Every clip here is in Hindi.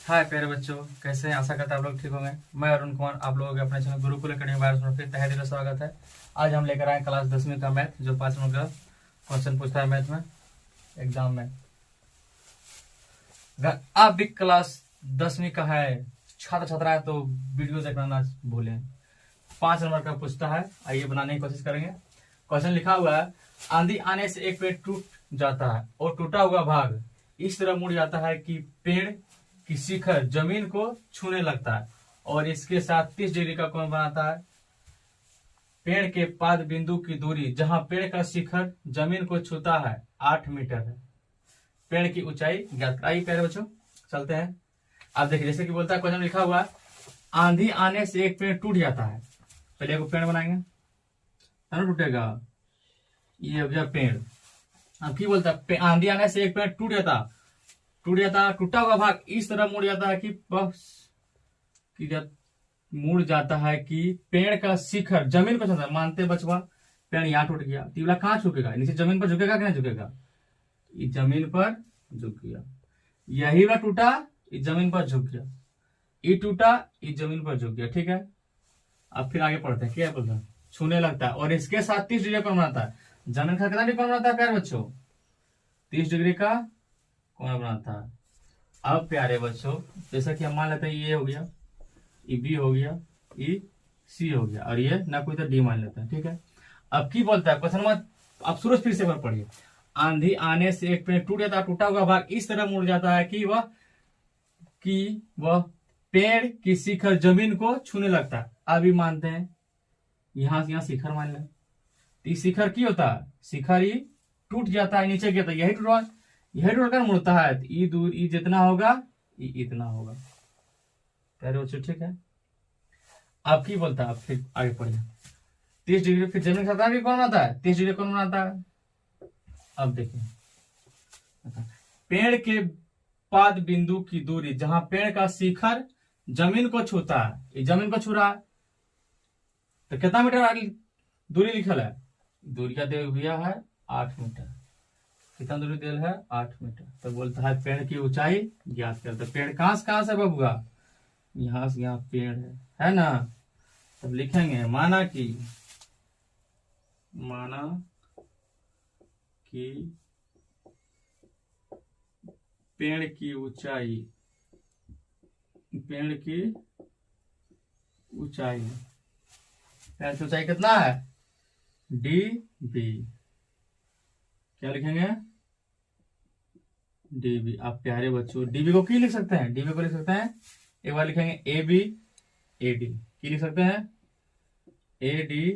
हाय प्यारे बच्चों, कैसे हैं? आशा करता है आप लोग ठीक होंगे। मैं अरुण कुमार आप लोगों के अपने चैनल गुरुकुल एकेडमी वायरस में फिर तहे दिल से स्वागत है। आज हम लेकर आए क्लास 10वीं का मैथ, जो 5 नंबर का क्वेश्चन पूछता है मैथ में एग्जाम में। अगर आप भी क्लास 10वीं का है छात्र छात्रा है तो वीडियो देखना ना भूलें। 5 नंबर का पूछता है, आइए बनाने की कोशिश करेंगे। क्वेश्चन लिखा हुआ है, आंधी आने से एक पेड़ टूट जाता है और टूटा हुआ भाग इस तरह मुड़ जाता है कि पेड़ की शिखर जमीन को छूने लगता है और इसके साथ 30 डिग्री का कोण बनाता है। पेड़ के पाद बिंदु की दूरी जहां पेड़ का शिखर जमीन को छूता है 8 मीटर है। पेड़ की ऊंचाई ज्ञात। आइए प्यारे बच्चों चलते हैं। आप देखिए, जैसे कि बोलता है क्वेश्चन लिखा हुआ, आंधी आने से एक पेड़ टूट जाता है। पहले एक पेड़ बनाएंगे ना, टूटेगा। ये हो गया पेड़। अब की बोलता है, आंधी आने से एक पेड़ टूट जाता, टूटा हुआ भाग इस तरह मुड़ जाता है कि मुड़ जाता है कि पेड़ का शिखर जमीन पर छूता है। मानते बचवा, पेड़ यहाँ टूट गया, तीवला कहाँ झुकेगा? नीचे जमीन पर झुकेगा कि नहीं झुकेगा? ये जमीन पर झुक गया। यही वाला टूटा, ये जमीन पर झुक गया। ये टूटा, ये जमीन पर झुक गया। ठीक है, अब फिर आगे पढ़ते हैं। क्या बोलता है? छूने लगता है और इसके साथ 30 डिग्री कोण बनाता है। जमीन का कितना डिग्री कोण बनाता है प्यारे बच्चों? 30 डिग्री का कोण बनाता है। अब प्यारे बच्चों, जैसा कि हम मान लेते हैं ये हो गया, ये बी हो गया, ये सी हो गया और ये ना कोई तो डी मान लेते हैं। ठीक है, अब की बोलता है क्वेश्चन में, अब सूरज फिर से बार पढ़िए। आंधी आने से एक पेड़ टूट जाता है, टूटा हुआ भाग इस तरह मुड़ जाता है कि वह पेड़ की शिखर जमीन को छूने लगता है। अभी मानते हैं यहां से यहां शिखर मान लें। शिखर की होता है, शिखर ही टूट जाता है, नीचे गिरता है। यही टूटकर मुड़ता है। ई दूर ई जितना होगा ई इतना होगा। प्यारे बच्चों ठीक है, अब की बोलता है, अब फिर आगे पढ़िए। 30 डिग्री फिर जमीन का भी कौन आता है? 30 डिग्री कौन बनाता है? अब देखिए, पेड़ के पाद बिंदु की दूरी जहां पेड़ का शिखर जमीन को छूता है, ये जमीन को छू रहा है, तो कितना मीटर आगे दूरी लिखल है? दूरी का दे हुआ है 8 मीटर। कितना दूरी दिल है? 8 मीटर। तो बोलता है पेड़ की ऊंचाई ज्ञात कर। तो पेड़ कहां से बबुआ? यहां से यहाँ पेड़ है ना। तब लिखेंगे माना कि पेड़ की ऊंचाई पेड़ की ऊंचाई कितना है? D B. क्या लिखेंगे? डीबी। आप प्यारे बच्चों डीबी को की लिख सकते हैं? डीबी को लिख सकते हैं, एक बार लिखेंगे ए बी ए डी। की लिख सकते हैं? ए डी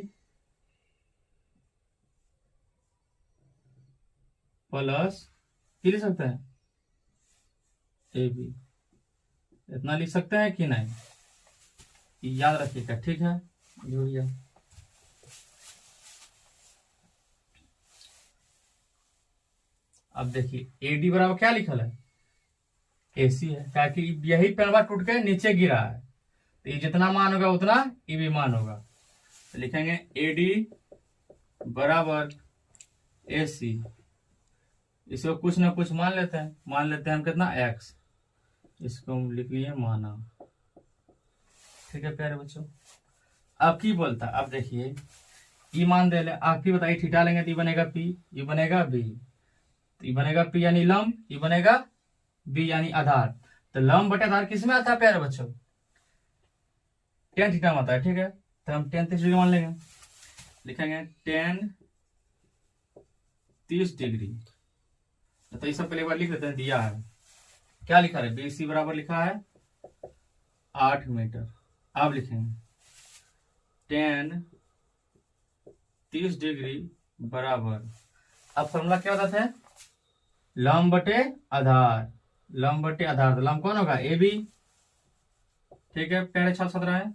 प्लस की लिख सकते हैं? A B. इतना लिख सकते हैं कि नहीं? याद रखिएगा, ठीक है। जुड़िए। अब देखिए, ए डी बराबर क्या लिखल है? एसी है, ताकि यही पेड़वा टूट के नीचे गिरा है, तो ये जितना मान होगा उतना ये भी मान होगा। तो लिखेंगे ए डी बराबर ए सी। इसको कुछ ना कुछ मान लेते हैं हम कितना? एक्स। इसको हम लिख लिए माना। ठीक है प्यारे बच्चों, अब की बोलता, अब देखिए ई मान दे ले। आप की बताइए, थीटा लेंगे तो ये बनेगा पी, ये बनेगा बी, तो ये बनेगा पी यानी लंब, ये बनेगा बी यानी आधार। तो लंब बटे आधार किस में आता है प्यारे बच्चों? tan थीटा में आता है। ठीक है, तो हम tan 30 डिग्री मान लेंगे। लिखेंगे tan 30 डिग्री। तो ये सब पहले बार लिख लेते हैं। दिया है, क्या लिखा है? BC बराबर लिखा है 8 मीटर। अब लिखेंगे tan 30 डिग्री बराबर, अब फॉर्मूला क्या बताते हैं? लंब बटे आधार। लंब बटे आधार, तो लंब कौन होगा? A B. ठीक है, पहले छात्र छात्रा है।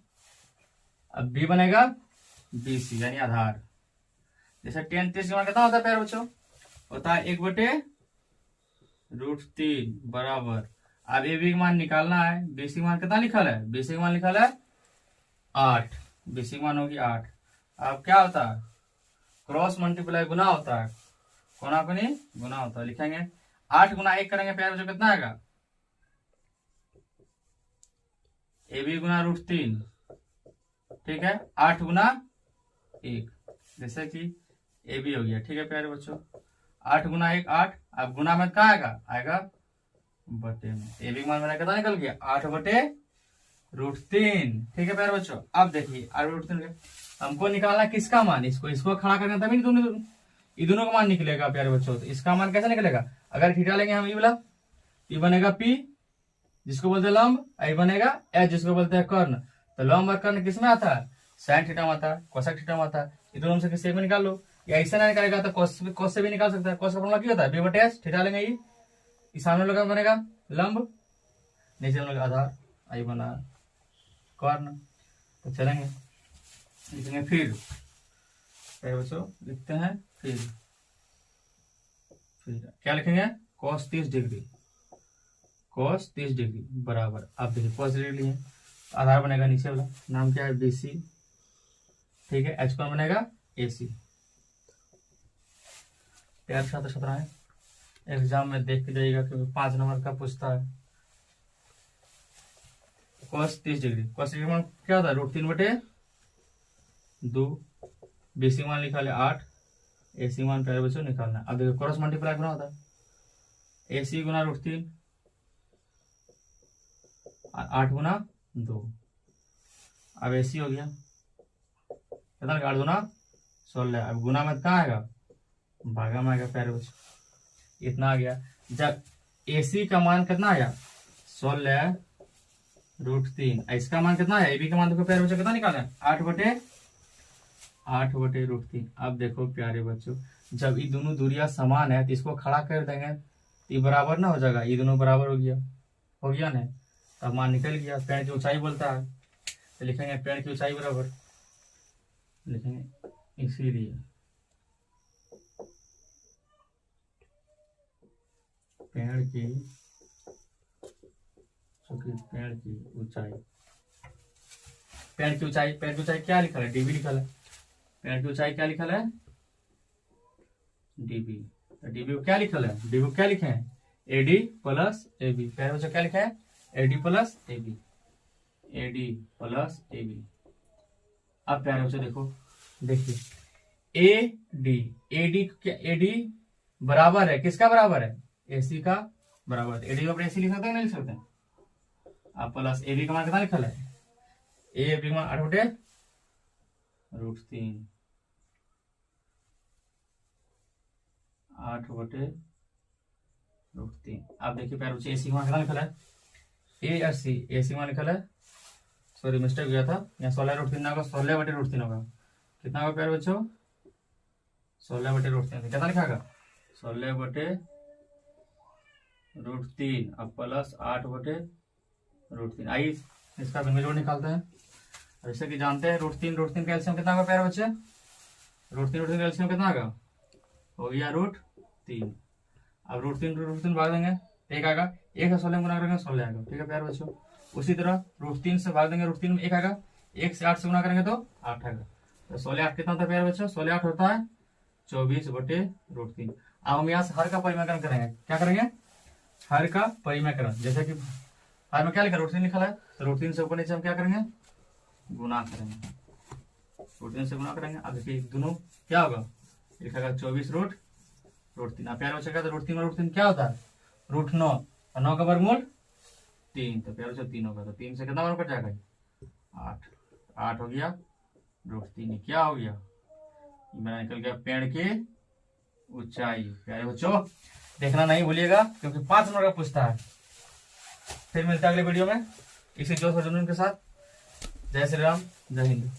अब बी बनेगा बी सी यानी आधार। जैसे tan 30 का कितना होता है प्यारे बच्चों? होता है 1/√3 बराबर। अब ए बी का मान निकालना है। बी सी मान कितना लिखल है? बी सी का मान लिखल है 8। बी सी मान होगी 8। अब क्या होता है? क्रॉस मल्टीप्लाई गुना होता है, कोना को नहीं गुना होता है। लिखेंगे 8 गुना 1 करेंगे प्यारे बच्चों कितना आएगा? ए बी गुना √3, ठीक है, 8 गुना 1, जैसे कि ए बी हो गया। ठीक है प्यारे बच्चों, 8 गुना 1 8, अब गुना में कहाँ आएगा बटे में। ए बी मान मेरा कितना निकल गया 8/√3। ठीक है प्यारे बच्चों, अब देखिए 8/√3 हमको निकालना किसका मान, इसको खड़ा करना तभी ये दोनों का मान निकलेगा प्यारे बच्चों। तो इसका मान कैसे निकलेगा, अगर थीटा लेंगे हम ये वाला, ये बनेगा P जिसको बोलते हैं लंब, आई बनेगा H जिसको बोलते हैं कर्ण। तो लंब और कर्ण किस में आता है, साइन थीटा में आता है, कोसेक थीटा में आता है। ये दोनों से किसी एक में निकाल लो, या ऐसा ना निकालेगा तो कोस से भी निकाल सकता है। कोस का फॉर्मूला क्या होता है B/H, थीटा लेंगे ये सामने लगा बनेगा लंब, नीचे लगा आधार, आई बना कर्ण। तो चलेंगे लिखेंगे फिर बच्चों, लिखते हैं फिर क्या लिखेंगे cos 30 डिग्री, cos 30 डिग्री बराबर, आप देखिए cos डिग्री लिए आधार बनेगा नीचे वाला, नाम क्या है BC, ठीक है, H कौन बनेगा AC। प्यार छात्र छात्राएं एग्जाम में देख के जाइएगा क्योंकि 5 नंबर का पूछता है। cos 30 डिग्री, cos डिग्री मान क्या होता है √3/2, BC मान लिखा ले 8, AC मान प्यारे बच्चों निकालना। अब देखो क्रॉस मल्टीप्लाई करना होता है, AC गुना √3 8 गुना 2, अब AC हो गया कितना 8 गुना 16, अब गुना में कहाँ आएगा भागा में आएगा प्यारे बच्चों, इतना आ गया। जब AC का मान कितना आया 16√3, इसका मान कितना है AB का मान देखो प्यारे बच्चों कितना निकालना है 8/√3। अब देखो प्यारे बच्चों, जब ये दोनों दूरियां समान है तो इसको खड़ा कर देंगे, ये बराबर ना हो जाएगा, ये दोनों बराबर हो गया ना, तब मान निकल गया। पेड़ की ऊंचाई बोलता है तो लिखेंगे पेड़ की ऊंचाई बराबर लिखेंगे, इसीलिए पेड़ की ऊंचाई क्या लिखा है डीबी लिखा है, पेड़ की ऊंचाई क्या लिखा है डीबी। तो डीबी को क्या लिखा है, डीबी को क्या लिखे हैं AD प्लस AB, पेड़ बच्चों क्या लिखा है AD plus AB, AD plus AB। अब प्यारे बच्चों देखो, देखिए AD बराबर है किसका बराबर है AC का बराबर, AD को AC लिख सकते हैं नहीं लिख सकते हैं। अब प्लस AB का मान कितना लिखा है AB का मान 8/√3, 8/√3। अब देखिए प्यारे बच्चे AC मान कितना लिखा है AC मान लिखा है, सॉरी मिस्टेक हो गया था, यहाँ 16/√3 ना होगा 16/√3 होगा। कितना होगा प्यारे बच्चों 16/√3, कितना लिखागा 16/√3 अब प्लस 8/√3। आइए इसका भिन्न जोड़ निकालते हैं। जैसे कि जानते हैं √3 का एलसीएम कितना होगा प्यारे बच्चे, √3 का एलसीएम कितना होगा हो गया √3। अब √3 भाग देंगे एक आएगा, 1 से 16 गुना करेंगे 16 आएगा। ठीक है प्यारे बच्चों, उसी तरह √3 से भाग देंगे, √3 में 1 आएगा, 1 से 8 से गुना करेंगे तो 8 आएगा। तो 16 8 कितना होता है प्यारे बच्चों, 16 8 होता है 24/√3। अब हम यहाँ से हर का परिमाकरण करेंगे, क्या करेंगे हर का परिमाकरण। जैसे कि हर में क्या लिखा √3 लिखा है, तो √3 से ऊपर नीचे हम क्या करेंगे गुना करेंगे, √3 से गुना करेंगे। अब देखिए दोनों क्या होगा लिखेगा 24/√3। अब प्यारे बच्चे का तो √3 क्या होता है √9 और 9 का वर्गमूल 3, तो प्यारे बच्चे 3 होगा, तो 3 से कितना वर्ग कट जाएगा 8 हो गया √3। क्या हो गया मेरा निकल गया पेड़ की ऊंचाई। प्यारे बच्चों देखना नहीं भूलिएगा क्योंकि 5 नंबर का पूछता है। फिर मिलते हैं अगले वीडियो में इसी जोश और जुनून के साथ। जय श्री राम, जय हिंद।